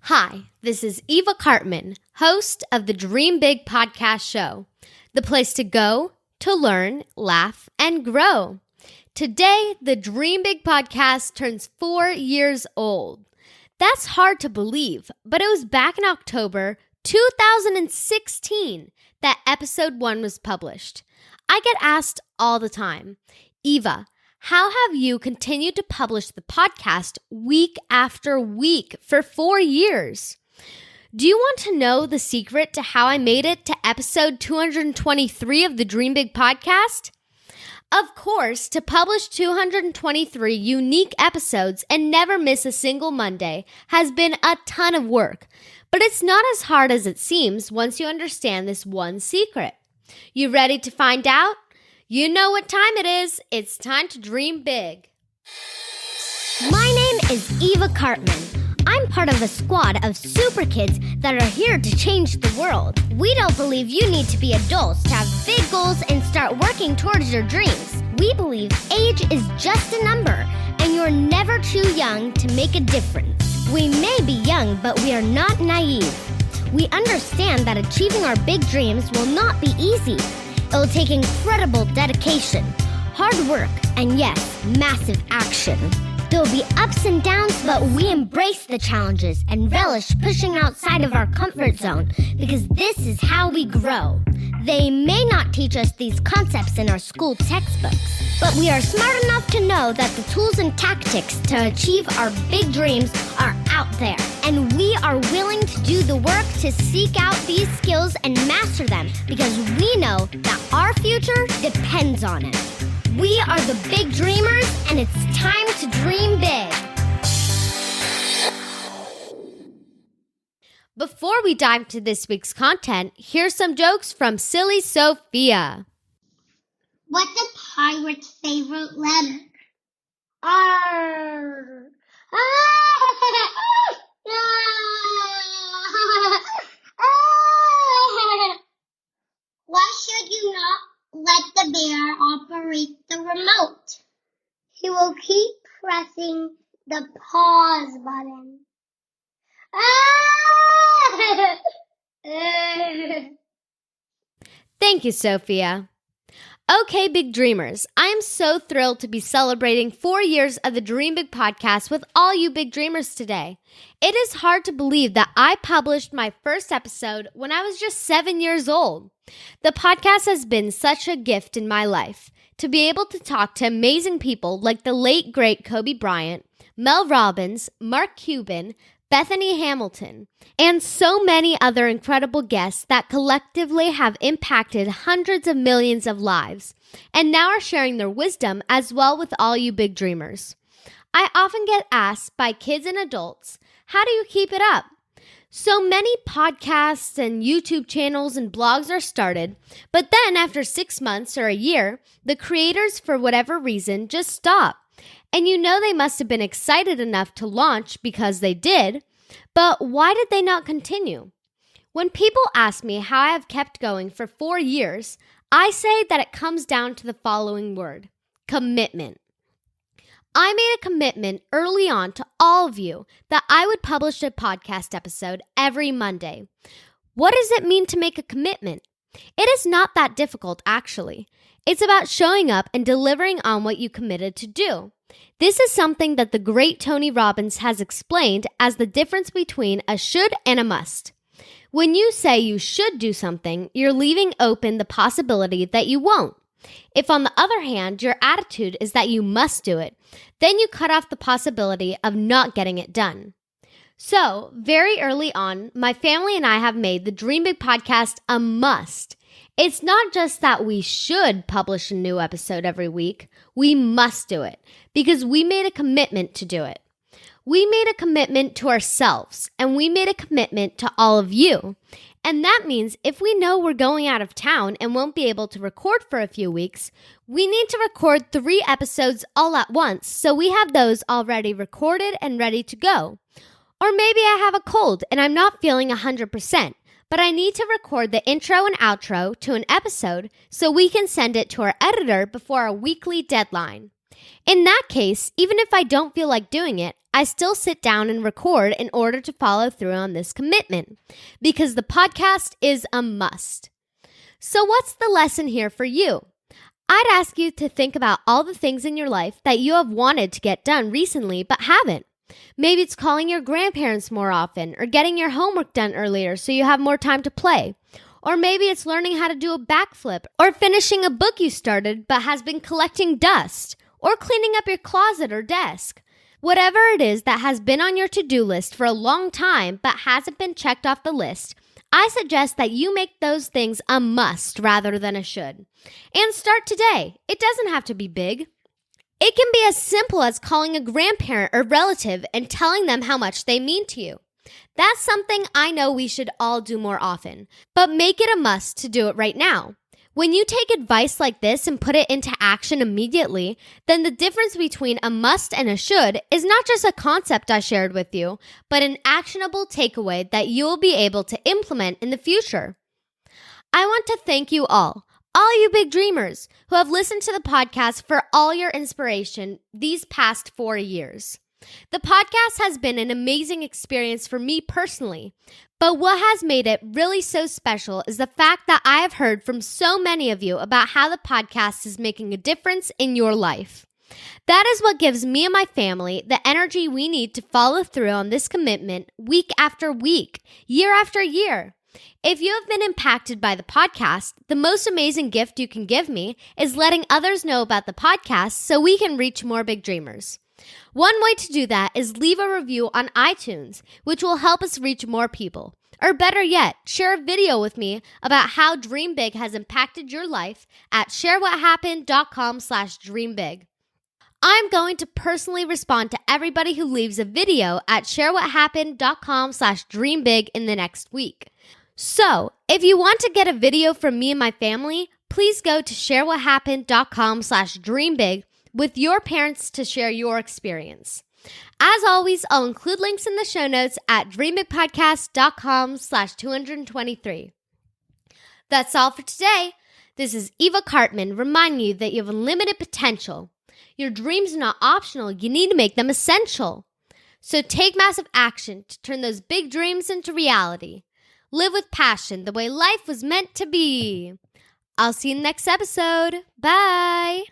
Hi, this is Eva Cartman, host of the Dream Big podcast show, the place to go, to learn, laugh, and grow. Today, the Dream Big podcast turns 4 years old. That's hard to believe, but it was back in October 2016 that episode 1 was published. I get asked all the time, Eva, how have you continued to publish the podcast week after week for 4 years? Do you want to know the secret to how I made it to episode 223 of the Dream Big podcast? Of course, to publish 223 unique episodes and never miss a single Monday has been a ton of work, but it's not as hard as it seems once you understand this one secret. You ready to find out? You know what time it is. It's time to dream big. My name is Eva Cartman. I'm part of a squad of super kids that are here to change the world. We don't believe you need to be adults to have big goals and start working towards your dreams. We believe age is just a number, and you're never too young to make a difference. We may be young, but we are not naive. We understand that achieving our big dreams will not be easy. It will take incredible dedication, hard work, and yes, massive action. There will be ups and downs, but we embrace the challenges and relish pushing outside of our comfort zone because this is how we grow. They may not teach us these concepts in our school textbooks, but we are smart enough to know that the tools and tactics to achieve our big dreams are out there, and we are willing to do the work to seek out these skills and master them because we know that our future depends on it. We are the big dreamers, and it's time to dream big. Before we dive into this week's content, here's some jokes from Silly Sophia. What's a pirate's favorite letter? R. Why should you not let the bear operate the remote? He will keep pressing the pause button. Thank you, Sophia. Okay, big dreamers, I am so thrilled to be celebrating 4 years of the Dream Big podcast with all you big dreamers today. It is hard to believe that I published my first episode when I was just 7 years old. The podcast has been such a gift in my life. To be able to talk to amazing people like the late, great Kobe Bryant, Mel Robbins, Mark Cuban, Bethany Hamilton, and so many other incredible guests that collectively have impacted hundreds of millions of lives and now are sharing their wisdom as well with all you big dreamers. I often get asked by kids and adults, how do you keep it up? So many podcasts and YouTube channels and blogs are started, but then after 6 months or a year, the creators, for whatever reason, just stop. And you know they must have been excited enough to launch because they did, but why did they not continue? When people ask me how I have kept going for 4 years, I say that it comes down to the following word, commitment. I made a commitment early on to all of you that I would publish a podcast episode every Monday. What does it mean to make a commitment? It is not that difficult, actually. It's about showing up and delivering on what you committed to do. This is something that the great Tony Robbins has explained as the difference between a should and a must. When you say you should do something, you're leaving open the possibility that you won't. If, on the other hand, your attitude is that you must do it, then you cut off the possibility of not getting it done. So, very early on, my family and I have made the Dream Big podcast a must. It's not just that we should publish a new episode every week. We must do it because we made a commitment to do it. We made a commitment to ourselves, and we made a commitment to all of you. And that means if we know we're going out of town and won't be able to record for a few weeks, we need to record 3 episodes all at once so we have those already recorded and ready to go. Or maybe I have a cold and I'm not feeling 100%, but I need to record the intro and outro to an episode so we can send it to our editor before our weekly deadline. In that case, even if I don't feel like doing it, I still sit down and record in order to follow through on this commitment, because the podcast is a must. So what's the lesson here for you? I'd ask you to think about all the things in your life that you have wanted to get done recently but haven't. Maybe it's calling your grandparents more often, or getting your homework done earlier so you have more time to play. Or maybe it's learning how to do a backflip, or finishing a book you started but has been collecting dust, or cleaning up your closet or desk. Whatever it is that has been on your to-do list for a long time but hasn't been checked off the list, I suggest that you make those things a must rather than a should. And start today. It doesn't have to be big. It can be as simple as calling a grandparent or relative and telling them how much they mean to you. That's something I know we should all do more often, but make it a must to do it right now. When you take advice like this and put it into action immediately, then the difference between a must and a should is not just a concept I shared with you, but an actionable takeaway that you will be able to implement in the future. I want to thank you all you big dreamers who have listened to the podcast, for all your inspiration these past 4 years. The podcast has been an amazing experience for me personally, but what has made it really so special is the fact that I have heard from so many of you about how the podcast is making a difference in your life. That is what gives me and my family the energy we need to follow through on this commitment week after week, year after year. If you have been impacted by the podcast, the most amazing gift you can give me is letting others know about the podcast so we can reach more big dreamers. One way to do that is leave a review on iTunes, which will help us reach more people. Or better yet, share a video with me about how Dream Big has impacted your life at sharewhathappened.com/dreambig. I'm going to personally respond to everybody who leaves a video at sharewhathappened.com/dreambig in the next week. So, if you want to get a video from me and my family, please go to sharewhathappened.com/dreambig with your parents to share your experience. As always, I'll include links in the show notes at dreambigpodcast.com/223. That's all for today. This is Eva Cartman reminding you that you have unlimited potential. Your dreams are not optional. You need to make them essential. So take massive action to turn those big dreams into reality. Live with passion the way life was meant to be. I'll see you in the next episode. Bye.